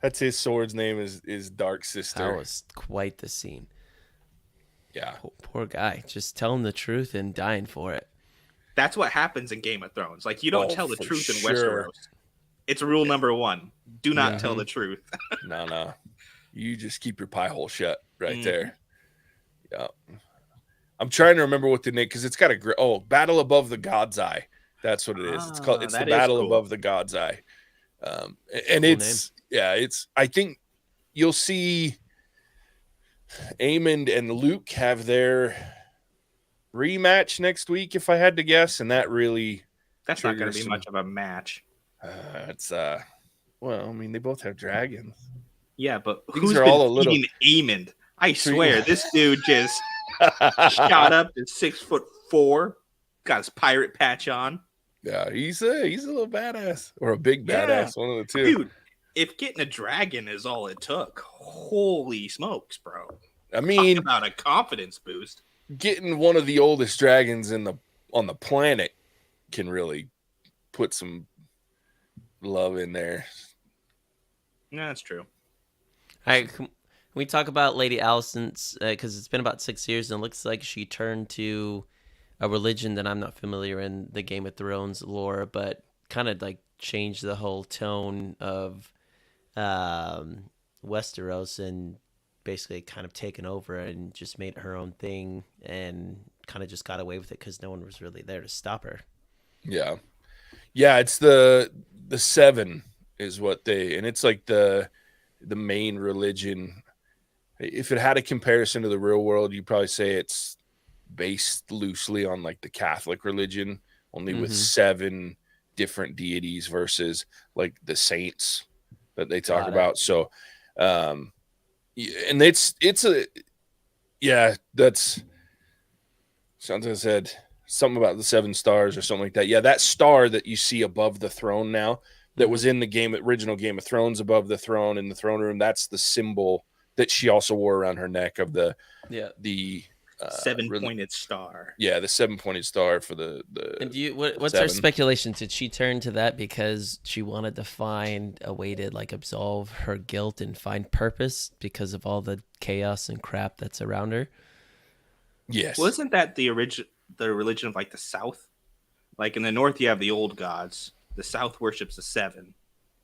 That's his sword's name is Dark Sister.
That was quite the scene.
Yeah.
Poor guy. Just telling the truth and dying for it.
That's what happens in Game of Thrones. Like, you don't tell the truth in Westeros. It's rule number 1. Do not tell the truth.
No. You just keep your pie hole shut right there. Yeah. I'm trying to remember what the name, because it's got a Battle Above the God's Eye. That's what it is. It's called. It's the Battle Above the God's Eye. And it's name. I think you'll see Aemond and Luke have their rematch next week, if I had to guess, and that's
not going to be much of a match.
Well, I mean, they both have dragons.
Yeah, but who's been eating Aemond? I swear, this dude just shot up to 6'4", got his pirate patch on.
Yeah, he's a little badass, or a big badass, one of the two.
Dude, if getting a dragon is all it took, holy smokes, bro!
I mean,
talk about a confidence boost.
Getting one of the oldest dragons on the planet can really put some love in there.
Yeah, that's true.
All right, can we talk about Lady Alicent's? Because it's been about 6 years, and it looks like she turned to a religion that I'm not familiar in the Game of Thrones lore, but kind of like changed the whole tone of Westeros, and basically kind of taken over and just made her own thing, and kind of just got away with it because no one was really there to stop her.
Yeah, it's the Seven is what and it's like the main religion. If it had a comparison to the real world, you'd probably say it's based loosely on like the Catholic religion, only with 7 different deities versus like the saints that they talk about. So, and that's something I said, something about the 7 stars or something like that. Yeah, that star that you see above the throne now, that was in the original Game of Thrones above the throne in the throne room, that's the symbol that she also wore around her neck of the
7-pointed star.
Yeah, the 7-pointed star for the.
And what's our speculation? Did she turn to that because she wanted to find a way to like absolve her guilt and find purpose because of all the chaos and crap that's around her?
Yes.
Wasn't that the religion of like the South? Like in the North, you have the old gods. The South worships the 7,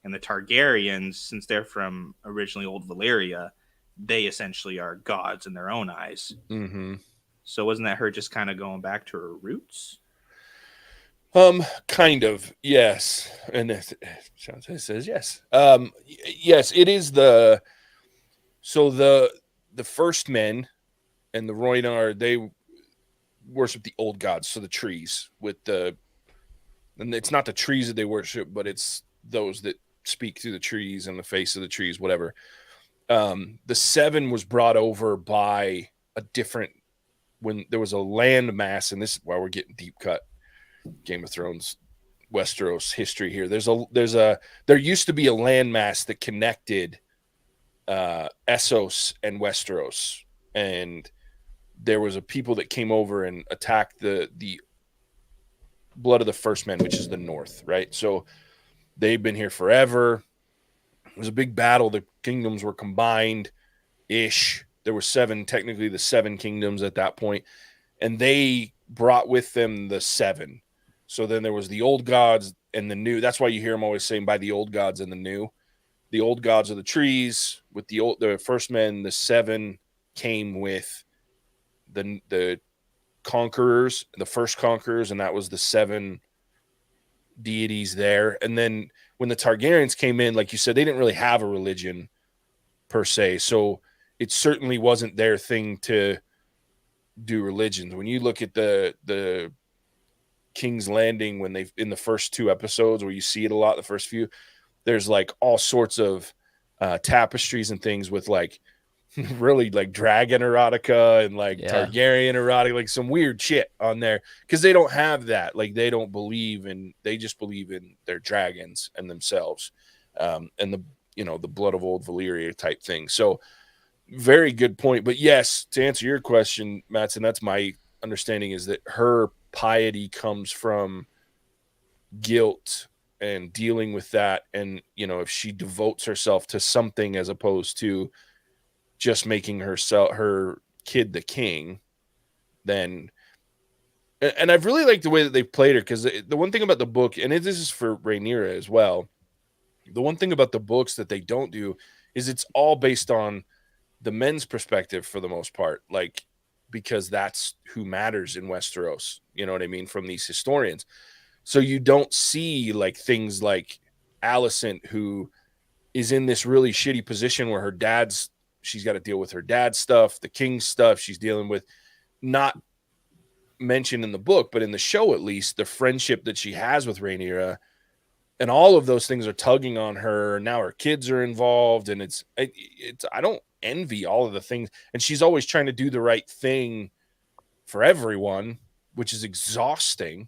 and the Targaryens, since they're from originally old Valyria, they essentially are gods in their own eyes.
Mm-hmm.
So wasn't that her just kind of going back to her roots?
Kind of, yes. And Shantae says yes. Yes, it is the first men and the Rhoynar, they worship the old gods, so the trees and it's not the trees that they worship, but it's those that speak through the trees and the face of the trees, whatever. The 7 was brought over by when there was a land mass, and this is why we're getting deep cut Game of Thrones, Westeros history here. There used to be a land mass that connected Essos and Westeros, and there was a people that came over and attacked the blood of the first men, which is the north, right? So they've been here forever. It was a big battle. The kingdoms were combined-ish. There were 7, technically the 7 kingdoms at that point, and they brought with them the 7. So then there was the old gods and the new. That's why you hear him always saying by the old gods and the new. The old gods are the trees. With the first men, the 7 came with the conquerors, the first conquerors, and that was the 7 deities there. And then when the Targaryens came in, like you said, they didn't really have a religion per se. So it certainly wasn't their thing to do religions. When you look at the King's Landing, when they in the first 2 episodes where you see it a lot, the first few, there's like all sorts of tapestries and things with like really like dragon erotica and like Targaryen erotica, like some weird shit on there, because they don't have that. Like they don't believe in, they just believe in their dragons and themselves, and the the blood of old Valyria type thing. So very good point. But yes, to answer your question, Mattson, that's my understanding, is that her piety comes from guilt and dealing with that. And, if she devotes herself to something as opposed to just making her kid the king, then, and I've really liked the way that they played her, because the one thing about the book, and this is for Rhaenyra as well, the one thing about the books that they don't do is it's all based on the men's perspective for the most part, like, because that's who matters in Westeros, you know what I mean, from these historians. So you don't see like things like Alicent, who is in this really shitty position where she's got to deal with her dad's stuff, the king's stuff she's dealing with, not mentioned in the book, but in the show, at least, the friendship that she has with Rhaenyra, and all of those things are tugging on her. Now her kids are involved, and it's I don't envy all of the things, and she's always trying to do the right thing for everyone, which is exhausting.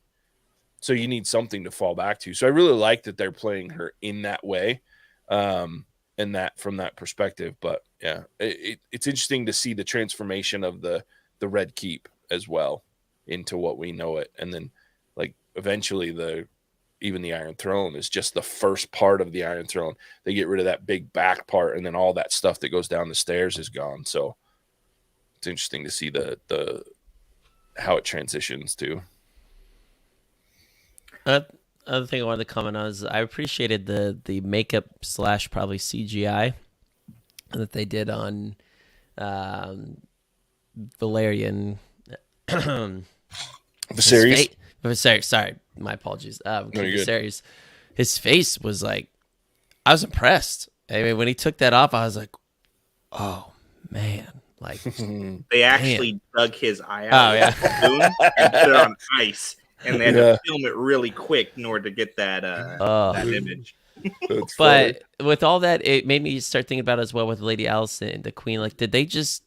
So you need something to fall back to. So I really like that they're playing her in that way, and that from that perspective. But yeah, it's interesting to see the transformation of the Red Keep as well into what we know it, and then like eventually even the Iron Throne is just the first part of the Iron Throne. They get rid of that big back part, and then all that stuff that goes down the stairs is gone. So it's interesting to see the how it transitions to.
Other thing I wanted to comment on is I appreciated the makeup / probably CGI that they did on Valerian.
Viserys.
Sorry, my apologies. Viserys. His face was like, I was impressed. I mean, when he took that off, I was like, oh man, like
they actually dug his eye out and put it on ice, and they had to film it really quick in order to get that image.
But with all that, it made me start thinking about it as well with Lady Alicent, the Queen. Like, did they just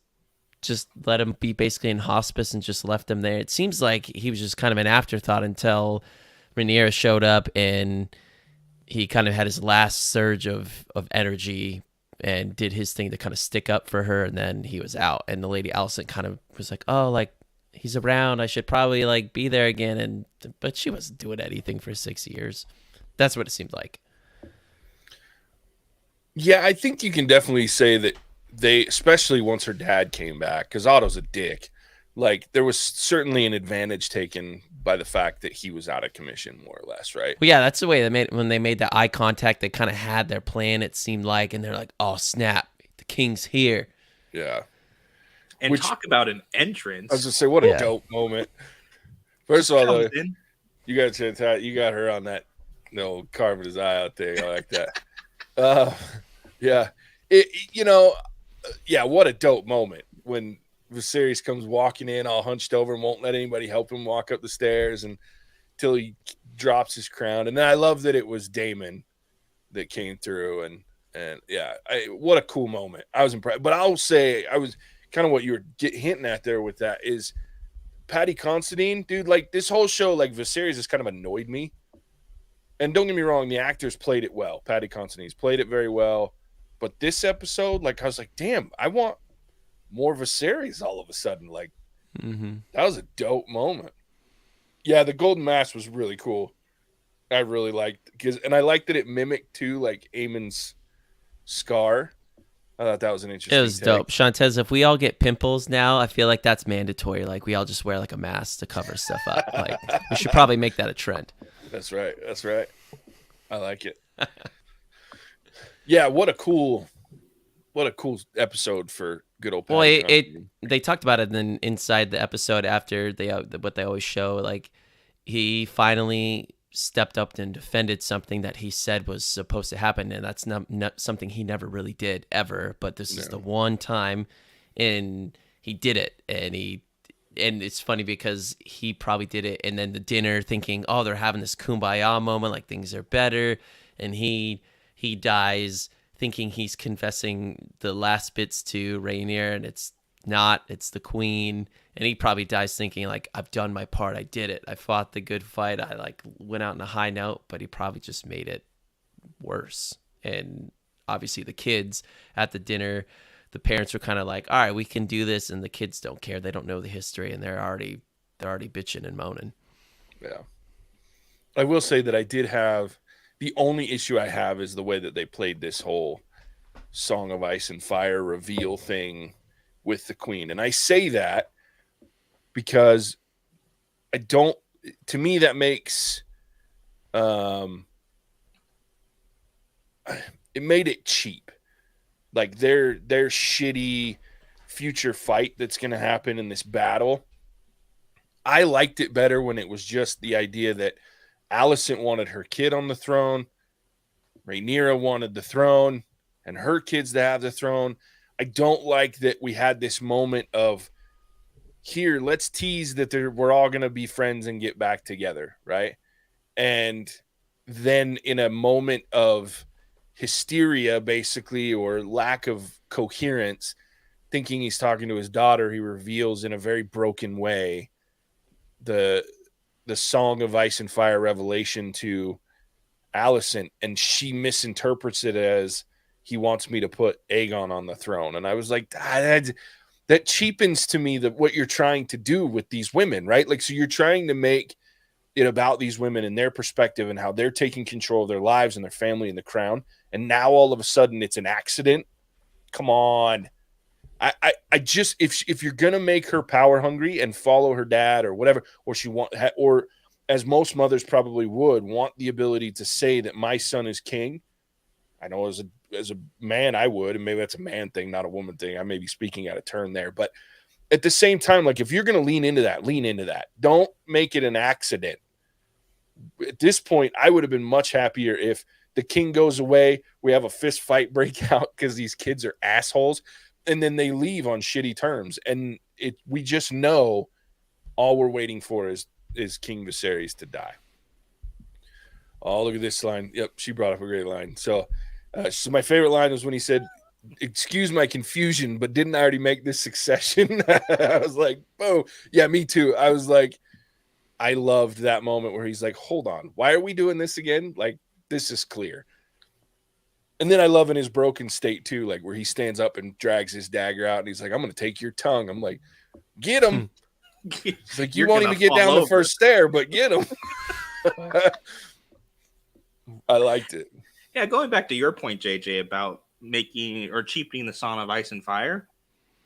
let him be basically in hospice and just left him there? It seems like he was just kind of an afterthought until Rhaenyra showed up and he kind of had his last surge of energy and did his thing to kind of stick up for her, and then he was out. And the Lady Alicent kind of was like, oh, like, he's around, I should probably like be there again. But she wasn't doing anything for 6 years. That's what it seemed like.
Yeah, I think you can definitely say that they, especially once her dad came back, because Otto's a dick, like there was certainly an advantage taken by the fact that he was out of commission, more or less, right?
Well, yeah, that's the way they made, when they made the eye contact, they kind of had their plan, it seemed like, and they're like, oh snap, the king's here.
Yeah.
And talk about an entrance.
I was gonna say, what a dope moment. First of all, you got her on that, carving his eye out there. I like that. Yeah. What a dope moment when Viserys comes walking in all hunched over and won't let anybody help him walk up the stairs until he drops his crown. And then I love that it was Daemon that came through, and what a cool moment. I was impressed. But I'll say, I was kind of what you were hinting at there with that is Paddy Considine, dude, like this whole show, like Viserys has kind of annoyed me. And don't get me wrong, the actors played it well. Paddy Considine's played it very well. But this episode, like, I was like, damn, I want more Viserys all of a sudden. Like, That was a dope moment. Yeah, the golden mask was really cool. I really liked, and I liked that it mimicked too, like Aemon's scar. I thought that was an interesting
It was
take.
dope. Shantez, if we all get pimples now, I feel like that's mandatory. Like we all just wear like a mask to cover stuff up. Like we should probably make that a trend.
That's right. I like it. Yeah, what a cool episode for good old
Well,
Patty Considine.
they talked about it then inside the episode after what they always show. Like he finally stepped up and defended something that he said was supposed to happen, and that's not something he never really did ever. But this is the one time, and he did it, and it's funny because he probably did it, and then the dinner thinking, oh, they're having this kumbaya moment, like things are better, and he dies thinking he's confessing the last bits to Rhaenyra, and it's not. It's the queen, and he probably dies thinking like, I've done my part. I did it. I fought the good fight. I like went out on a high note, but he probably just made it worse. And obviously the kids at the dinner, the parents were kind of like, all right, we can do this, and the kids don't care. They don't know the history, and they're already bitching and moaning.
Yeah. I will say that I did have the only issue I have is the way that they played this whole Song of Ice and Fire reveal thing with the queen. And I say that because to me that makes it made it cheap. Like their shitty future fight that's going to happen in this battle. I liked it better when it was just the idea that Alicent wanted her kid on the throne, Rhaenyra wanted the throne, and her kids to have the throne. I don't like that we had this moment of, here, let's tease that we're all going to be friends and get back together, right? And then in a moment of hysteria, basically, or lack of coherence, thinking he's talking to his daughter, he reveals in a very broken way the Song of Ice and Fire revelation to Alicent, and she misinterprets it as he wants me to put Aegon on the throne. And I was like, that cheapens to me what you're trying to do with these women, right? Like, so you're trying to make it about these women and their perspective and how they're taking control of their lives and their family and the crown. And now all of a sudden it's an accident. Come on. I just, if you're going to make her power hungry and follow her dad or whatever, or as most mothers probably would, want the ability to say that my son is king. I know as a man I would, and maybe that's a man thing, not a woman thing. I may be speaking out of turn there, but at the same time, like if you're going to lean into that. Don't make it an accident. At this point, I would have been much happier if the king goes away, we have a fist fight break out because these kids are assholes, and then they leave on shitty terms. And we just know all we're waiting for is King Viserys to die. Oh, look at this line. Yep, she brought up a great line. So my favorite line was when he said, excuse my confusion, but didn't I already make this succession? I was like, oh, yeah, me too. I was like, I loved that moment where he's like, hold on, why are we doing this again? Like, this is clear. And then I love in his broken state too, like where he stands up and drags his dagger out and he's like, I'm going to take your tongue. I'm like, get him. It's like, you won't even get down the first stair, but get him. I liked it.
Yeah, going back to your point, JJ, about making or cheapening the Song of Ice and Fire.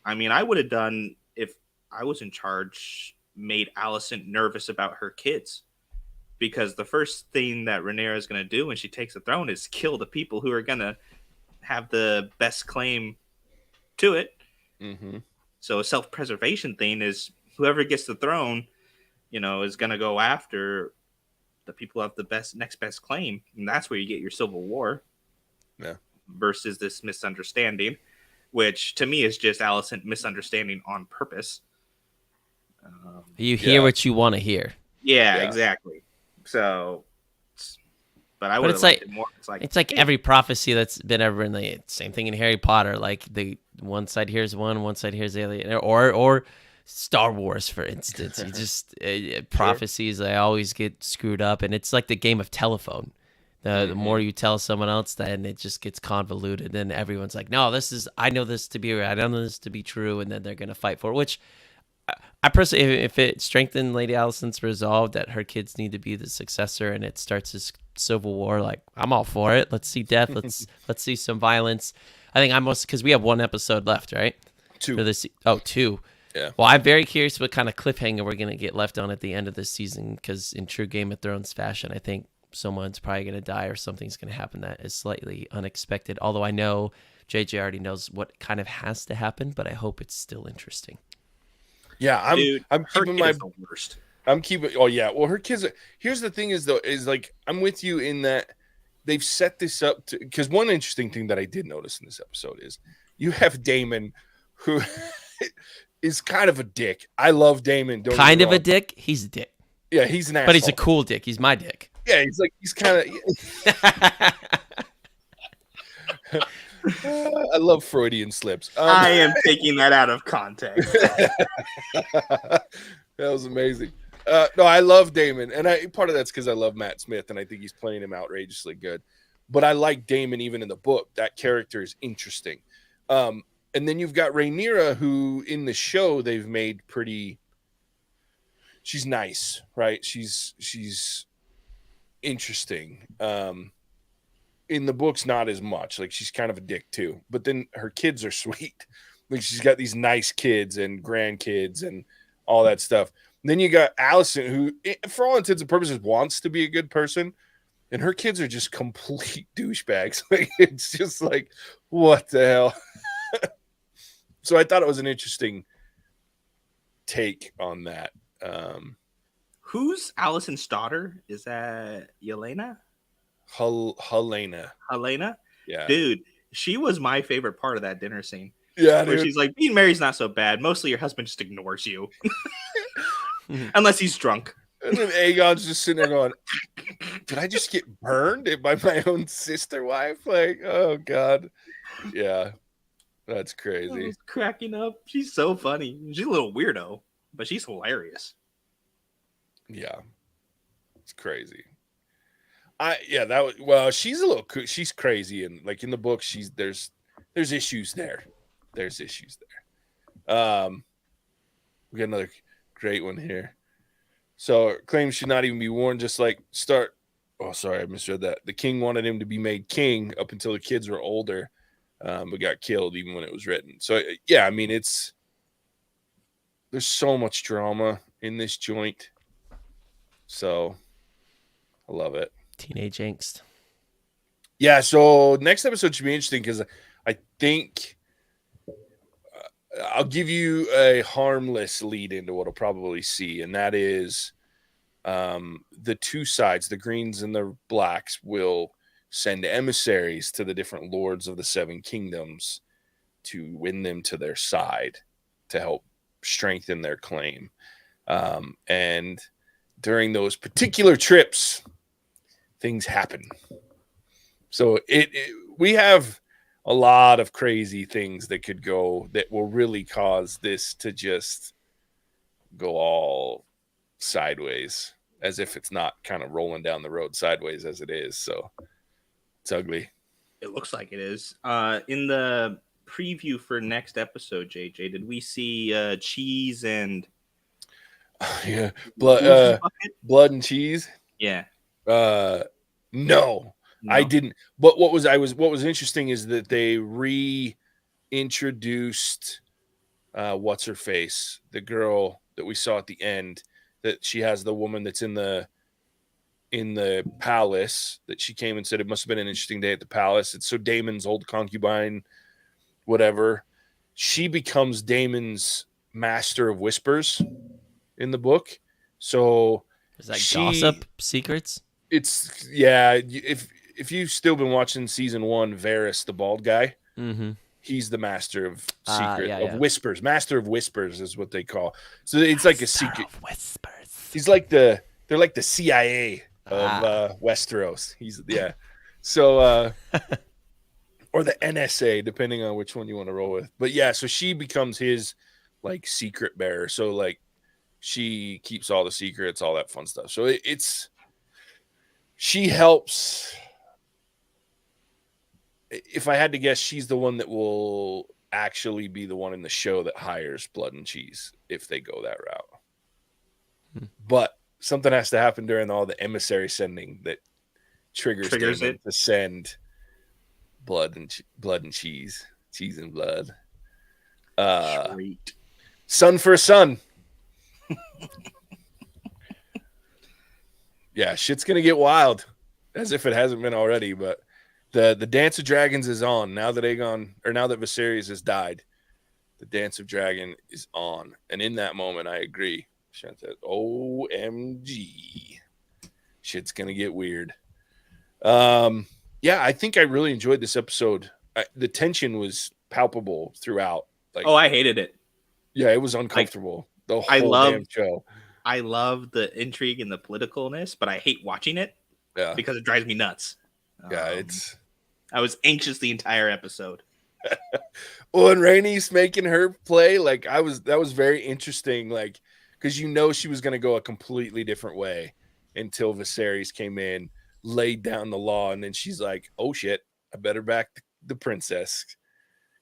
I mean, I would have done, if I was in charge, made Alicent nervous about her kids. Because the first thing that Rhaenyra is going to do when she takes the throne is kill the people who are going to have the best claim to it.
Mm-hmm.
So a self-preservation thing is whoever gets the throne, is going to go after the people who have the next best claim. And that's where you get your civil war.
Yeah.
Versus this misunderstanding, which to me is just Alicent misunderstanding on purpose.
You hear what you want to hear.
Yeah, exactly. So, but I would have liked it more.
It's like every prophecy that's been ever in the same thing in Harry Potter. Like the one side hears one side hears the other, or Star Wars, for instance. You just prophecies, they always get screwed up, and it's like the game of telephone. The more you tell someone else, then it just gets convoluted, and everyone's like, "No, I know this to be right. I know this to be true," and then they're gonna fight for it, which. I personally, if it strengthened Lady Alicent's resolve that her kids need to be the successor, and it starts this civil war, like I'm all for it. Let's see death. Let's see some violence. I think almost because we have one episode left, right?
2.
For this. Oh, 2.
Yeah.
Well, I'm very curious what kind of cliffhanger we're gonna get left on at the end of this season, because in true Game of Thrones fashion, I think someone's probably gonna die or something's gonna happen that is slightly unexpected. Although I know JJ already knows what kind of has to happen, but I hope it's still interesting.
Yeah, I'm keeping my
the worst.
I'm keeping. Oh yeah, well her kids. Here's the thing: is like I'm with you in that they've set this up to. Because one interesting thing that I did notice in this episode is you have Damon, who is kind of a dick. I love Damon.
Kind of a dick. He's a dick.
Yeah, he's an asshole.
But he's a cool dick. He's my dick.
Yeah, he's kind of. I love Freudian slips.
I am taking that out of context.
That was amazing. No, I love Damon, and part of that's because I love Matt Smith, and I think he's playing him outrageously good. But I like Damon even in the book. That character is interesting. And then you've got Rhaenyra, who in the show they've made pretty. She's nice, right? She's interesting. In the books, not as much. Like she's kind of a dick too. But then her kids are sweet. Like she's got these nice kids and grandkids and all that stuff. And then you got Allison, who, for all intents and purposes, wants to be a good person, and her kids are just complete douchebags. Like it's just like, what the hell? So I thought it was an interesting take on that.
Who's Allison's daughter? Is that Yelena?
Helena.
Helena?
Yeah.
Dude, she was my favorite part of that dinner scene.
Yeah,
where
dude.
she's like, being married's not so bad. Mostly your husband just ignores you. Unless he's drunk.
And then Aegon's just sitting there going, did I just get burned by my own sister wife? Like, oh, God. Yeah. That's crazy.
I was cracking up. She's so funny. She's a little weirdo, but she's hilarious.
Yeah. It's crazy. She's a little she's crazy, and like in the book there's issues there. There's issues there. We got another great one here. So claims should not even be worn, just like start. Oh, sorry, I misread that. The king wanted him to be made king up until the kids were older, but got killed even when it was written. So yeah, I mean there's so much drama in this joint. So I love it.
Teenage angst.
Yeah, so next episode should be interesting because I think I'll give you a harmless lead into what I'll probably see, and that is the two sides, the greens and the blacks, will send emissaries to the different lords of the Seven Kingdoms to win them to their side to help strengthen their claim. And during those particular trips, things happen. So we have a lot of crazy things that could go that will really cause this to just go all sideways, as if it's not kind of rolling down the road sideways as it is. So it's ugly.
It looks like it is. In the preview for next episode, JJ, did we see cheese and
yeah, blood and cheese?
Yeah.
No, I didn't. But what was interesting is that they reintroduced what's her face, the girl that we saw at the end, that she has the woman that's in the palace, that she came and said it must have been an interesting day at the palace. It's so Damon's old concubine, whatever. She becomes Damon's master of whispers in the book. So
is that gossip secrets?
It's if you've still been watching season 1, Varys, the bald guy, he's the master of whispers. Master of whispers is what they call. So it's like a secret. Whispers. He's like they're like the CIA of Westeros. So or the NSA, depending on which one you want to roll with. But yeah, so she becomes his like secret bearer. So like she keeps all the secrets, all that fun stuff. So she helps. If I had to guess, she's the one that will actually be the one in the show that hires Blood and Cheese if they go that route. But something has to happen during all the emissary sending that triggers it to send blood and cheese and blood.
Sweet.
Son for a son. Yeah, shit's gonna get wild, as if it hasn't been already. But the Dance of Dragons is on now that Viserys has died. The Dance of Dragon is on, and in that moment, I agree. Shanta, OMG, shit's gonna get weird. Yeah, I think I really enjoyed this episode. The tension was palpable throughout. Like,
I hated it.
Yeah, it was uncomfortable. The whole damn show.
I love the intrigue and the politicalness, but I hate watching it.
Yeah,
because it drives me nuts.
Yeah,
I was anxious the entire episode.
Well, and Rhaenys making her play, like that was very interesting. Like, because she was going to go a completely different way until Viserys came in, laid down the law, and then she's like, "Oh shit, I better back the princess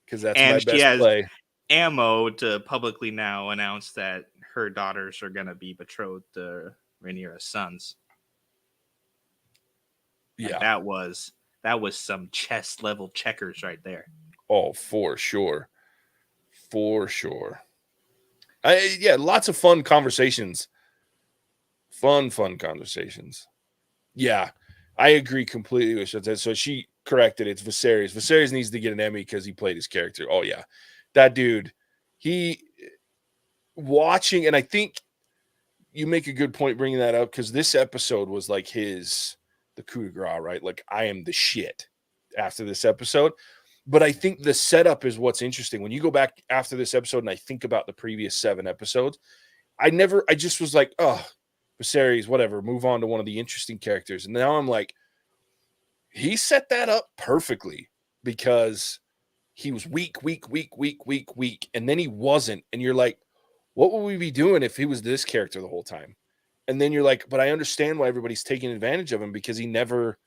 because that's my best play."
Ammo to publicly now announce that her daughters are going to be betrothed to Rhaenyra's sons.
Yeah,
and that was some chess level checkers right there.
Oh, for sure. Yeah, lots of fun conversations. Fun conversations. Yeah, I agree completely with Chantel. So she corrected it's Viserys. Viserys needs to get an Emmy because he played his character. Oh yeah, that dude. He watching, and I think you make a good point bringing that up because this episode was like the coup de grace, right? Like, I am the shit after this episode. But I think the setup is what's interesting. When you go back after this episode and I think about the previous 7 episodes, I just was like, oh, Viserys, whatever, move on to one of the interesting characters. And now I'm like, he set that up perfectly because he was weak. And then he wasn't. And you're like, what would we be doing if he was this character the whole time? And then you're like, but I understand why everybody's taking advantage of him because he never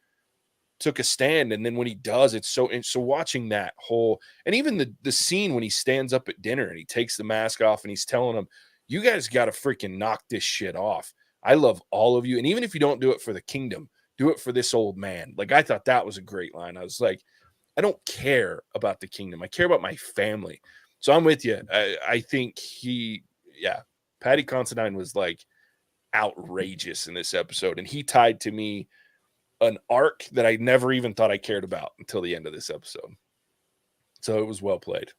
took a stand. And then when he does, it's so watching that whole, and even the scene when he stands up at dinner and he takes the mask off and he's telling them, you guys got to freaking knock this shit off. I love all of you. And even if you don't do it for the kingdom, do it for this old man. Like, I thought that was a great line. I was like, I don't care about the kingdom. I care about my family. So I'm with you. I think Paddy Considine was like outrageous in this episode. And he tied to me an arc that I never even thought I cared about until the end of this episode. So it was well played.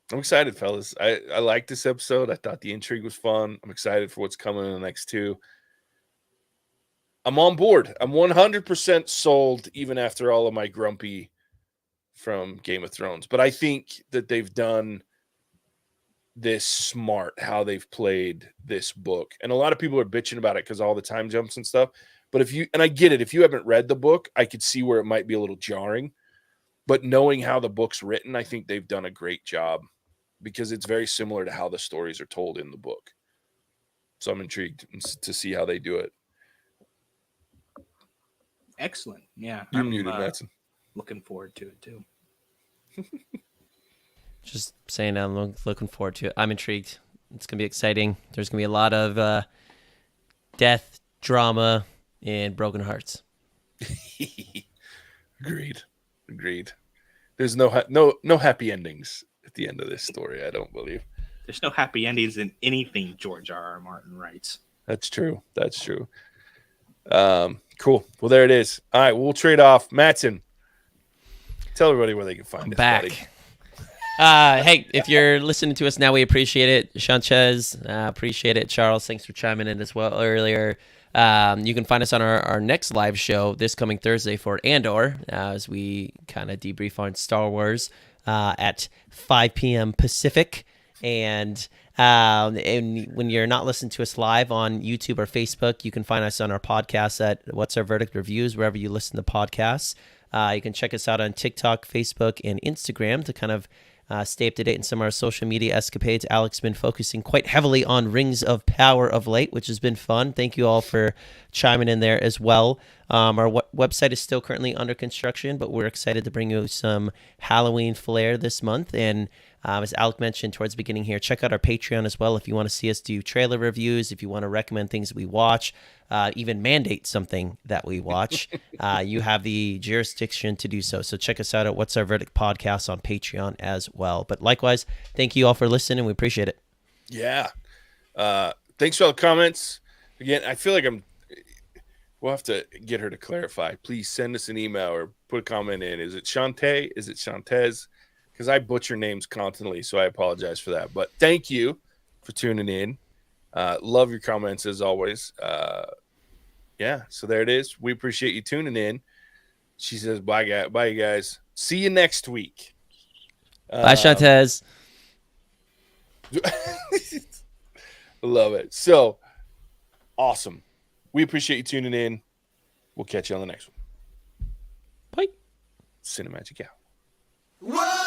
I'm excited, fellas. I liked this episode. I thought the intrigue was fun. I'm excited for what's coming in the next 2. I'm on board. I'm 100% sold, even after all of my grumpy from Game of Thrones. But I think that they've done this smart, how they've played this book. And a lot of people are bitching about it because all the time jumps and stuff. But and I get it, if you haven't read the book, I could see where it might be a little jarring. But knowing how the book's written, I think they've done a great job because it's very similar to how the stories are told in the book. So I'm intrigued to see how they do it.
Excellent. Yeah.
You're muted, Mattson.
Looking forward to it too.
Just saying, I'm looking forward to it. I'm intrigued. It's going to be exciting. There's going to be a lot of death, drama, and broken hearts.
Agreed. There's no happy endings at the end of this story, I don't believe.
There's no happy endings in anything George R.R. Martin writes.
That's true. Cool. Well, there it is. All right, we'll trade off. Mattson, tell everybody where they can find us,
back.
Buddy.
Hey, if you're listening to us now, we appreciate it. Sanchez, appreciate it. Charles, thanks for chiming in as well earlier. You can find us on our next live show this coming Thursday for Andor, as we kind of debrief on Star Wars at 5 p.m. Pacific. And when you're not listening to us live on YouTube or Facebook, you can find us on our podcast at What's Our Verdict Reviews, wherever you listen to podcasts. You can check us out on TikTok, Facebook, and Instagram to kind of stay up to date in some of our social media escapades. Alec's been focusing quite heavily on Rings of Power of late, which has been fun. Thank you all for chiming in there as well. Our website is still currently under construction, but we're excited to bring you some Halloween flair this month. And as Alec mentioned towards the beginning here, check out our Patreon as well if you want to see us do trailer reviews, if you want to recommend things we watch, even mandate something that we watch. You have the jurisdiction to do so. So check us out at What's Our Verdict podcast on Patreon as well. But likewise, thank you all for listening. We appreciate it.
Yeah. Thanks for all the comments. Again, I feel like we'll have to get her to clarify. Please send us an email or put a comment in. Is it Shantae? Is it Shantez? Because I butcher names constantly, so I apologize for that. But thank you for tuning in. Love your comments as always. Yeah, so there it is. We appreciate you tuning in. She says, bye, you guys. See you next week.
Bye, Shantez.
Love it. So, awesome. We appreciate you tuning in. We'll catch you on the next one.
Bye.
Cinemagic out.
Whoa!